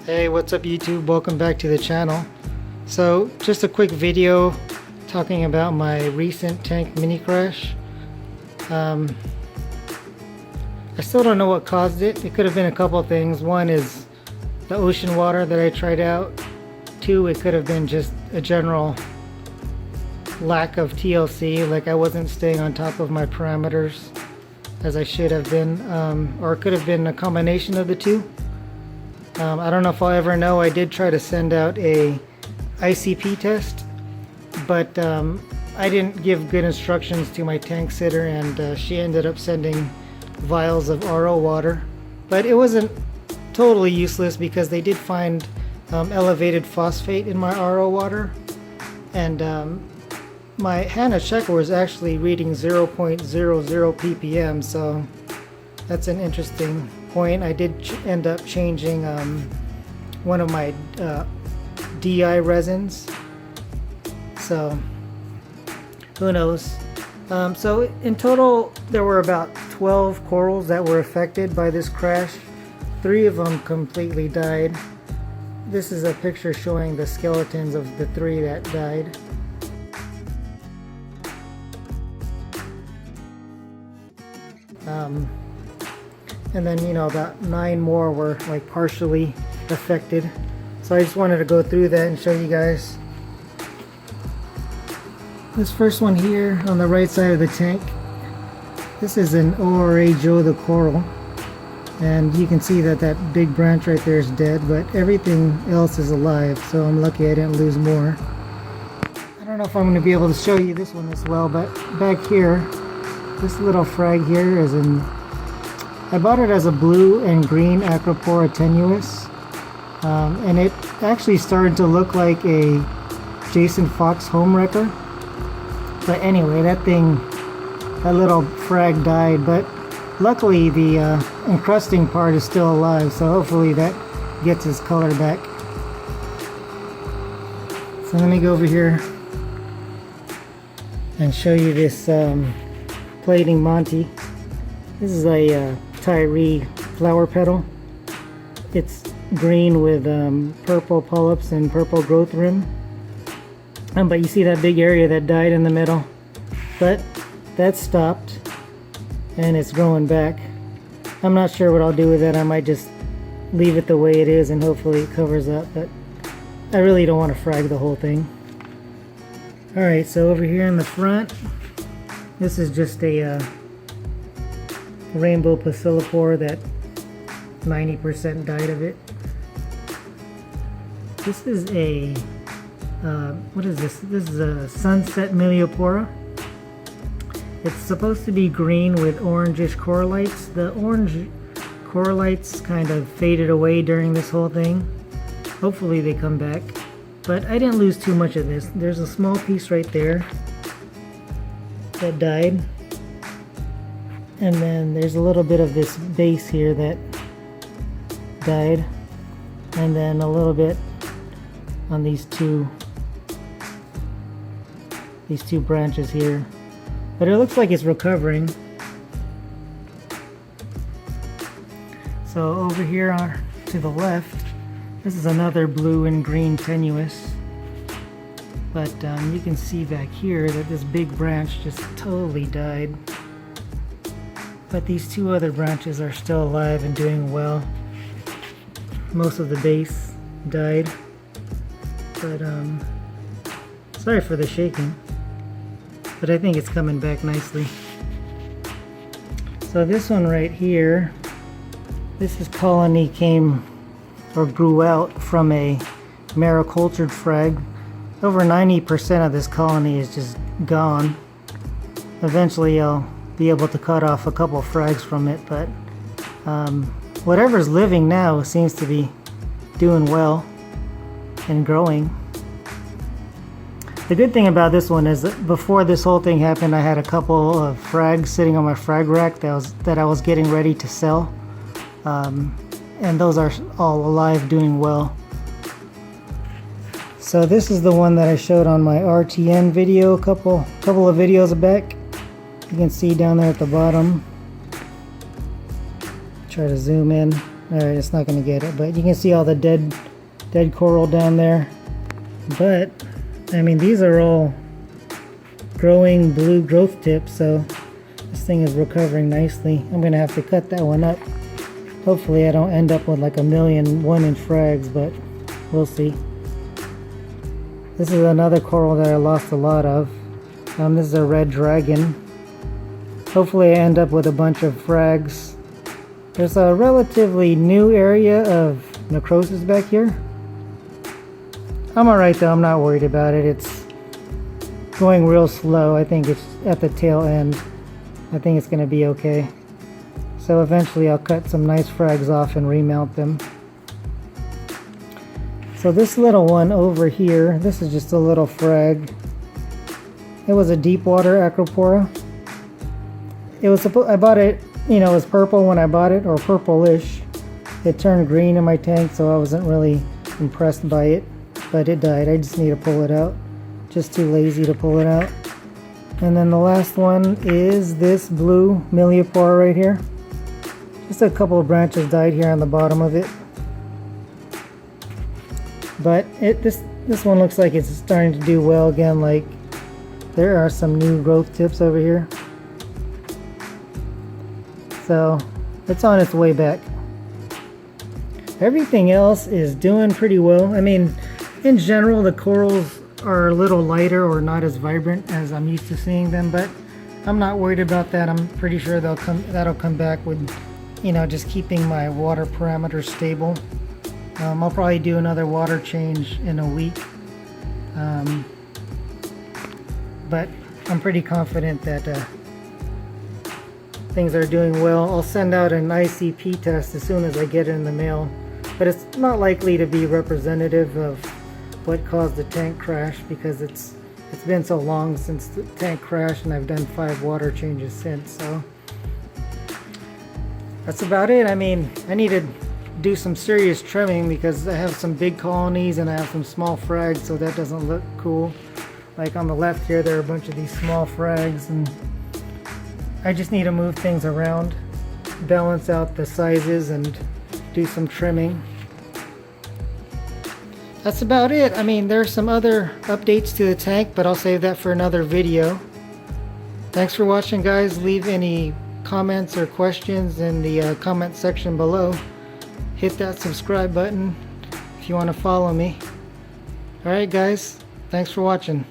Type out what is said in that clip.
Hey, what's up YouTube? Welcome back to the channel. So just a quick video talking about my recent tank mini crash. I still don't know what caused it. It could have been a couple things. One is the ocean water that I tried out. Two, it could have been just a general lack of TLC, like I wasn't staying on top of my parameters as I should have been, or it could have been a combination of the two. I don't know if I'll ever know. I did try to send out a ICP test, but I didn't give good instructions to my tank sitter, and she ended up sending vials of RO water. But it wasn't totally useless because they did find elevated phosphate in my RO water, and my HANA checker was actually reading 0.00 ppm, so that's an interesting point. I did end up changing one of my DI resins, so who knows. So in total there were about 12 corals that were affected by this crash. 3 of them completely died. This is a picture showing the skeletons of the 3 that died. And then, you know, about 9 more were like partially affected. So I just wanted to go through that and show you guys. This first one here on the right side of the tank, this is an ORA Joe the Coral, and you can see that that big branch right there is dead, but everything else is alive, so I'm lucky I didn't lose more. I don't know if I'm going to be able to show you this one as well, but back here, this little frag here is in, I bought it as a blue and green Acropora tenuis, and it actually started to look like a Jason Fox home wrecker. But anyway, that little frag died, but luckily the encrusting part is still alive, so hopefully that gets its color back. So let me go over here and show you this plating Monty. This is a Tyree flower petal. It's green with purple polyps and purple growth rim. But you see that big area that died in the middle, but that stopped and it's growing back. I'm not sure what I'll do with that. I might just leave it the way it is and hopefully it covers up, but I really don't want to frag the whole thing. Alright, so over here in the front, this is just a rainbow Millepora that 90% died of it. This is a what is this? This is a sunset Millepora. It's supposed to be green with orangish coralites. The orange coralites kind of faded away during this whole thing. Hopefully they come back. But I didn't lose too much of this. There's a small piece right there that died. And then there's a little bit of this base here that died. And then a little bit on these two branches here. But it looks like it's recovering. So over here to the left, this is another blue and green tenuis. But you can see back here that this big branch just totally died. But these 2 other branches are still alive and doing well. Most of the base died. But sorry for the shaking. But I think it's coming back nicely. So this one right here, this is colony came or grew out from a maricultured frag. Over 90% of this colony is just gone. Eventually I'll be able to cut off a couple frags from it, but whatever's living now seems to be doing well and growing. The good thing about this one is that before this whole thing happened, I had a couple of frags sitting on my frag rack that I was getting ready to sell, and those are all alive, doing well. So this is the one that I showed on my RTN video a couple of videos back. You can see down there at the bottom. Try to zoom in. Alright, it's not going to get it, but you can see all the dead coral down there. But, I mean, these are all growing blue growth tips, so this thing is recovering nicely. I'm going to have to cut that one up. Hopefully I don't end up with like 1,000,000 1-inch frags, but we'll see. This is another coral that I lost a lot of. This is a red dragon. Hopefully I end up with a bunch of frags. There's a relatively new area of necrosis back here. I'm alright though, I'm not worried about it. It's going real slow. I think it's at the tail end. I think it's going to be okay. So eventually I'll cut some nice frags off and remount them. So this little one over here, this is just a little frag. It was a deep water Acropora. It was I bought it, you know, it was purple when I bought it, or purplish. It turned green in my tank, so I wasn't really impressed by it, but it died. I just need to pull it out. Just too lazy to pull it out. And then the last one is this blue Millepora right here. Just a couple of branches died here on the bottom of it. But this one looks like it's starting to do well again. Like, there are some new growth tips over here. So it's on its way back. Everything else is doing pretty well. I mean, in general, the corals are a little lighter or not as vibrant as I'm used to seeing them, but I'm not worried about that. I'm pretty sure that'll come back with, you know, just keeping my water parameters stable. I'll probably do another water change in a week, but I'm pretty confident that things are doing well. I'll send out an ICP test as soon as I get it in the mail, but it's not likely to be representative of what caused the tank crash, because it's been so long since the tank crashed, and I've done 5 water changes since. So that's about it. I mean, I need to do some serious trimming because I have some big colonies and I have some small frags, so that doesn't look cool. Like on the left here, there are a bunch of these small frags, and I just need to move things around, balance out the sizes, and do some trimming. That's about it. I mean, there's some other updates to the tank, but I'll save that for another video. Thanks for watching, guys. Leave any comments or questions in the comment section below. Hit that subscribe button if you want to follow me. Alright guys, thanks for watching.